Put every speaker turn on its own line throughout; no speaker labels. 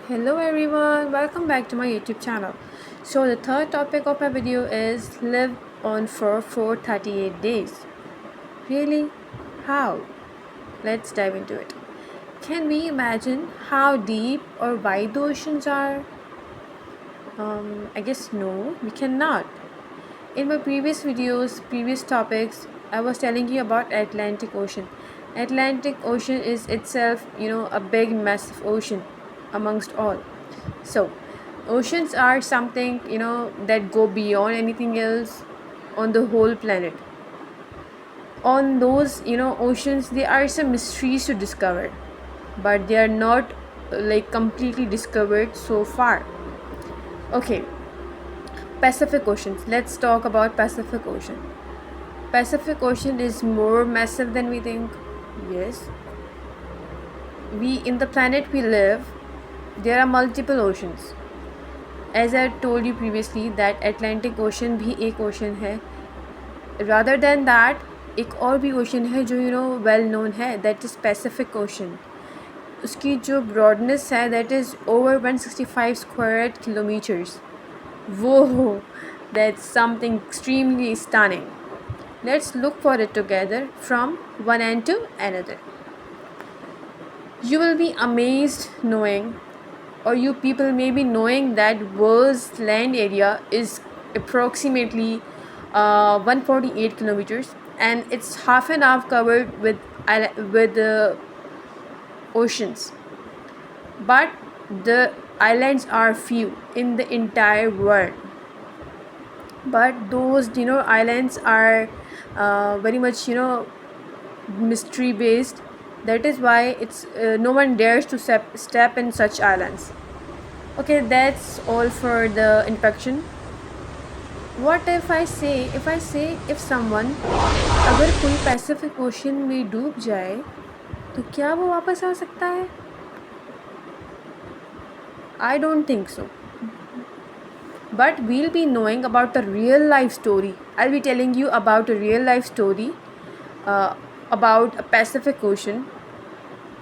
Hello everyone, welcome back to my YouTube channel. So the third topic of my video is live on for 438 days. Really? How? Let's dive into it. Can we imagine how deep or wide the oceans are? I guess no, we cannot. In my previous videos, previous topics, I was telling you about Atlantic Ocean. Atlantic Ocean is itself, a big massive ocean amongst all. So, oceans are something, that go beyond anything else on the whole planet. On those, oceans, there are some mysteries to discover, but they are not like completely discovered so far. Okay, Pacific Oceans. Let's talk about Pacific Ocean. Pacific Ocean is more massive than we think. Yes. We in the planet we live, there are multiple oceans. As I told you previously that Atlantic Ocean भी एक ocean है. Rather than that, एक और भी ocean है जो well known है, that is Pacific Ocean. उसकी जो broadness है that is over 165 square kilometers. Whoa, that's something extremely stunning. Let's look for it together from one end to another. You will be amazed knowing, or you people may be knowing, that world's land area is approximately 148 kilometers, and it's half and half covered with oceans. But the islands are few in the entire world. But those islands are very much mystery based. That is why it's no one dares to step in such islands. Okay, that's all for the introduction. What if someone, अगर कोई Pacific ocean में डूब जाए तो क्या वो वापस आ सकता है? I don't think so. But we'll be knowing about a real life story. I'll be telling you about a real life story about a Pacific Ocean.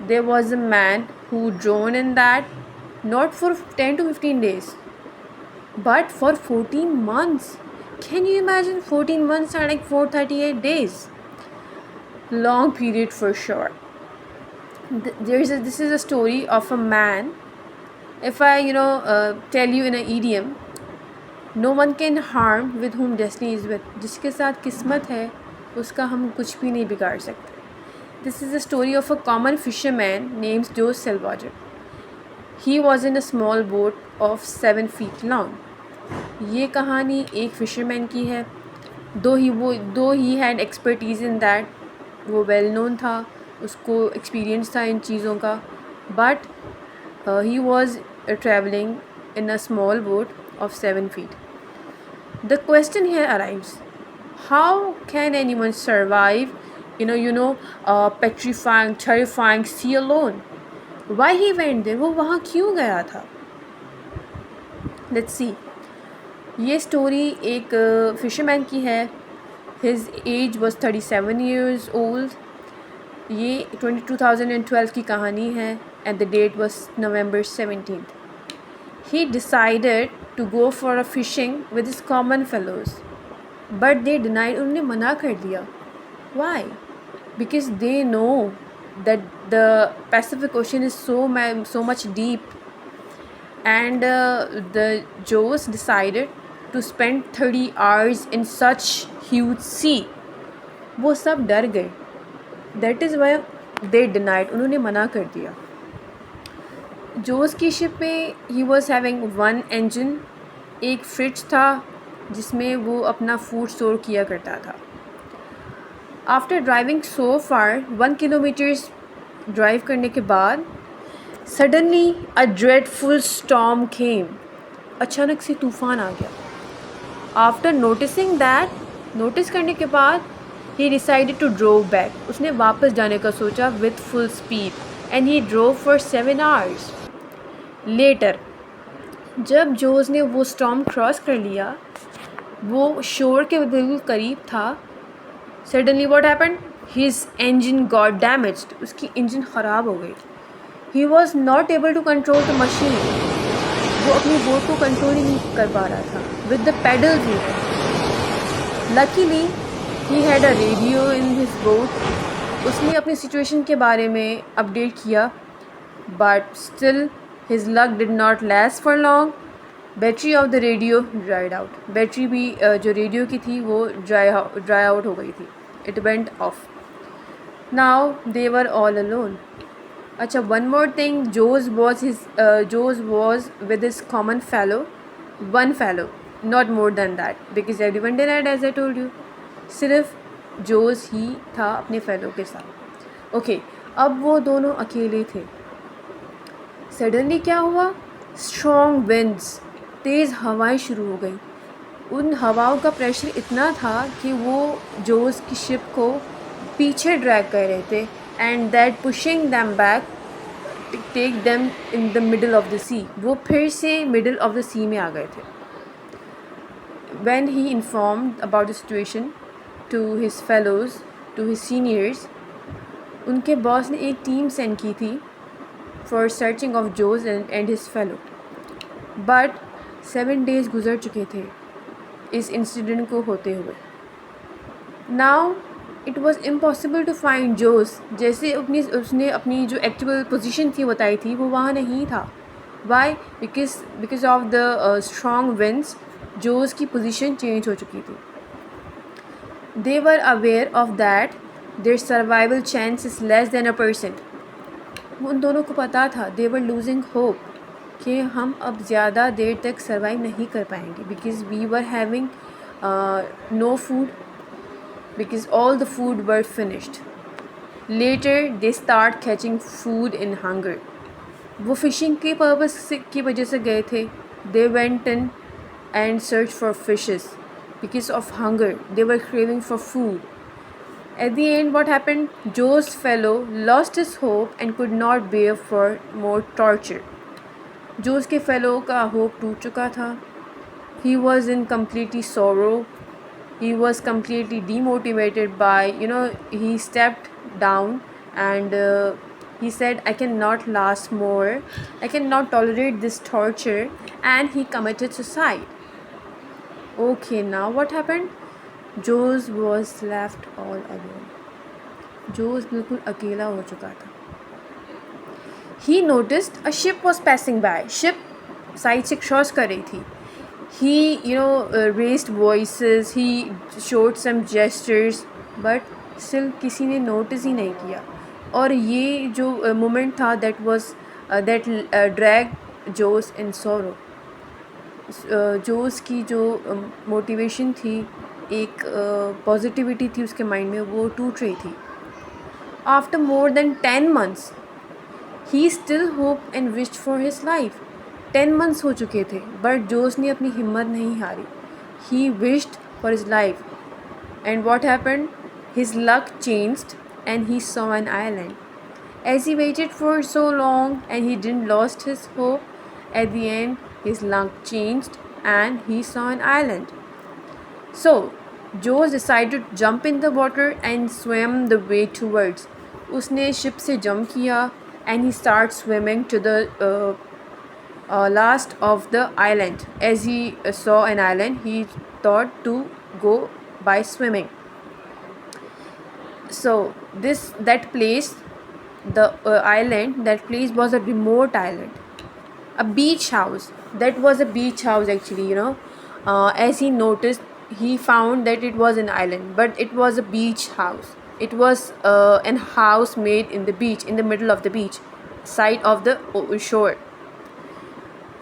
There was a man who drowned in that, not for 10 to 15 days, but for 14 months. Can you imagine? 14 months are like 438 days. Long period for sure. This is a story of a man. If I tell you in an idiom, no one can harm with whom destiny is with. जिसके साथ किस्मत है उसका हम कुछ भी नहीं बिगाड़ सकते. This is the story of a common fisherman named Joe Salvador. He was in a small boat of 7 feet long. ये कहानी एक फिशरमैन की है. Though he had expertise in that, वो well known था, उसको experience था इन चीज़ों का, but he was traveling in a small boat of 7 feet. The question here arrives: how can anyone survive petrifying, terrifying sea alone? Why he went there? वो वहाँ क्यों गया था? Let's see. ये स्टोरी एक फिशरमैन की है. His age was 37 years old. ये 2012 की कहानी है and the date was November 17th. He decided to go for a fishing with his common fellows, but they denied. उन्होंने मना कर दिया. Why? Because they know that the Pacific Ocean is so much deep, and the Joes decided to spend 30 hours in such huge sea. वो सब डर गए. That is why they denied. उन्होंने मना कर दिया. जोस की शिप में he was having one engine. एक फ्रिज था जिसमें वो अपना फूड स्टोर किया करता था. आफ्टर ड्राइविंग सो फार 1 किलोमीटर्स ड्राइव करने के बाद सडनली अ ड्रेडफुल स्टॉर्म केम. अचानक से तूफ़ान आ गया. आफ्टर नोटिस करने के बाद he decided to drove back. उसने वापस जाने का सोचा with full speed, and he drove for 7 hours. Later जब जोज़ ने वो स्टॉर्म क्रॉस कर लिया, वो शोर के बिल्कुल करीब था, suddenly what happened, his engine got damaged. उसकी इंजन ख़राब हो गई. He was not able to control the machine. वो अपनी बोट को कंट्रोल ही नहीं कर पा रहा था with the pedals even. Luckily he had a radio in his boat. उसने अपनी सिचुएशन के बारे में अपडेट किया, but still his luck did not last for long. Battery of the radio dried out. Battery भी जो रेडियो की थी वो ड्राई आउट हो गई थी. It went off. Now they were all alone. अच्छा, one more thing, Jose was with his common fellow, one fellow, not more than that, because everyone denied as I told you. सिर्फ Jose ही था अपने fellow के साथ. Okay, अब वो दोनों अकेले थे. सडनली क्या हुआ? स्ट्रॉन्ग विंड्स, तेज़ हवाएं शुरू हो गई. उन हवाओं का प्रेशर इतना था कि वो जोज की शिप को पीछे ड्रैग कर रहे थे, and that pushing them back take them in the middle of the sea. वो फिर से मिडल ऑफ द सी में आ गए थे. When he informed about the situation to his fellows, to his seniors, उनके बॉस ने एक टीम सेंड की थी for searching of Jose and his fellow. But 7 days गुजर चुके थे इस इंसिडेंट को होते हुए. Now it was impossible to find Jose. जैसे उसने अपनी जो एक्चुअल पोजीशन थी बताई थी, वो वहाँ नहीं था. Why? Because of the strong winds Jose की पोजीशन चेंज हो चुकी थी. They were aware of that their survival chance is less than 1%. उन दोनों को पता था, दे वर लूजिंग होप, कि हम अब ज़्यादा देर तक सर्वाइव नहीं कर पाएंगे, because we were having no food, because all the food were finished. Later they start catching food in hunger. वो फिशिंग के पर्पस की वजह से गए थे. They went in and search for fishes because of hunger. They were craving for food. At the end, what happened? Joe's fellow lost his hope and could not bear for more torture. जोस के fellow का hope टूट चुका था. He was in completely sorrow. He was completely demotivated by, he stepped down and he said, I cannot last more. I cannot tolerate this torture, and he committed suicide. Okay, now what happened? Jose was left all alone. जोस बिल्कुल अकेला हो चुका था. He noticed a ship was passing by. Ship side से cross कर रही थी. He, raised voices. He showed some gestures, but still किसी ने नोटिस ही नहीं किया. और ये जो मोमेंट था, that dragged Jose in sorrow. जोस की जो मोटिवेशन थी, एक पॉजिटिविटी थी उसके माइंड में, वो टूट रही थी. After more than 10 months he still hope and wished for his life. 10 months हो चुके थे, बट जोस ने अपनी हिम्मत नहीं हारी. He wished for his life, and what happened? His luck changed and he saw an island. As he waited for so long and he didn't lost his hope, at the end his luck changed and he saw an island. So Joe decided to jump in the water and swam the way towards. उसने ship से jump किया and he started swimming to the last of the island. As he saw an island, he thought to go by swimming. So that place, the island, that place was a remote island, a beach house. That was a beach house actually, as he noticed, he found that it was an island, but it was a beach house. It was an house made in the beach, in the middle of the beach, side of the shore.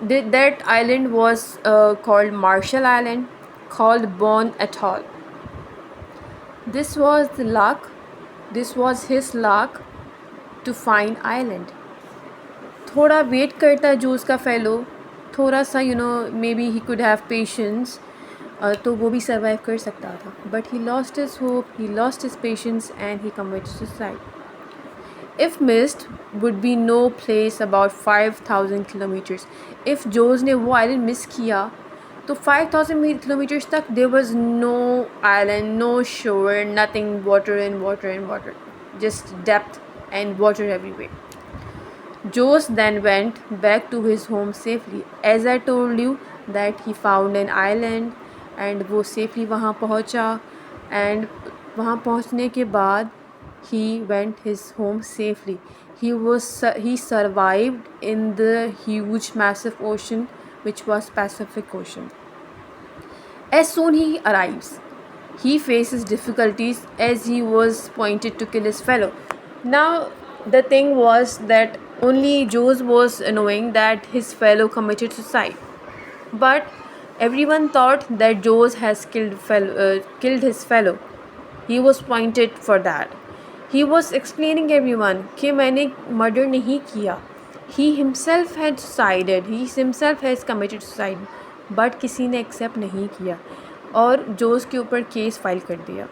That island was called Marshall Island, called Bon Atoll. This was his luck to find island. थोड़ा wait करता जो उसका fellow, थोड़ा सा maybe he could have patience, तो वो भी survive कर सकता था. But he lost his hope, he lost his patience and he committed suicide. If missed would be no place about 5,000 kilometers. If Jose ने वो आइलैंड मिस किया तो 5,000 kilometers तक there was no island, no shore, nothing, water and water and water, just depth and water everywhere. Jose then went back to his home safely. As I told you that he found an island and वो safely वहाँ पहुँचा and वहाँ पहुँचने के बाद he went his home safely. He survived in the huge massive ocean which was Pacific Ocean. As soon he arrives, he faces difficulties as he was pointed to kill his fellow. Now, the thing was that only Jose was knowing that his fellow committed suicide. But everyone thought that Jose has killed his fellow. He was pointed for that. He was explaining everyone कि मैंने murder नहीं किया. He himself had suicided. He himself has committed suicide. But किसी ने accept नहीं किया और जोस के ऊपर केस फाइल कर दिया.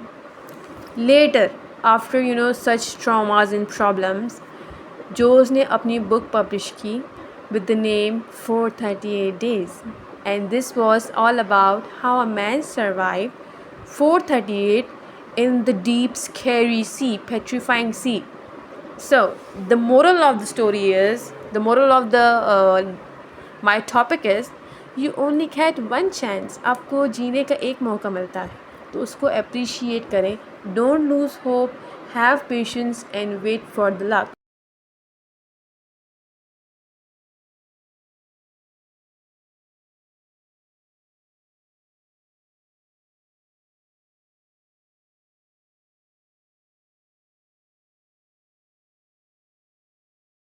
Later, after such traumas and problems, जोस ने अपनी बुक पब्लिश की with the name 438 Days, and this was all about how a man survived 438 in the deep, scary sea, petrifying sea. So, the moral of the story is, the moral of the my topic is, you only get one chance. आपको जीने का एक मौका मिलता है, तो उसको appreciate करें. Don't lose hope. Have patience and wait for the luck.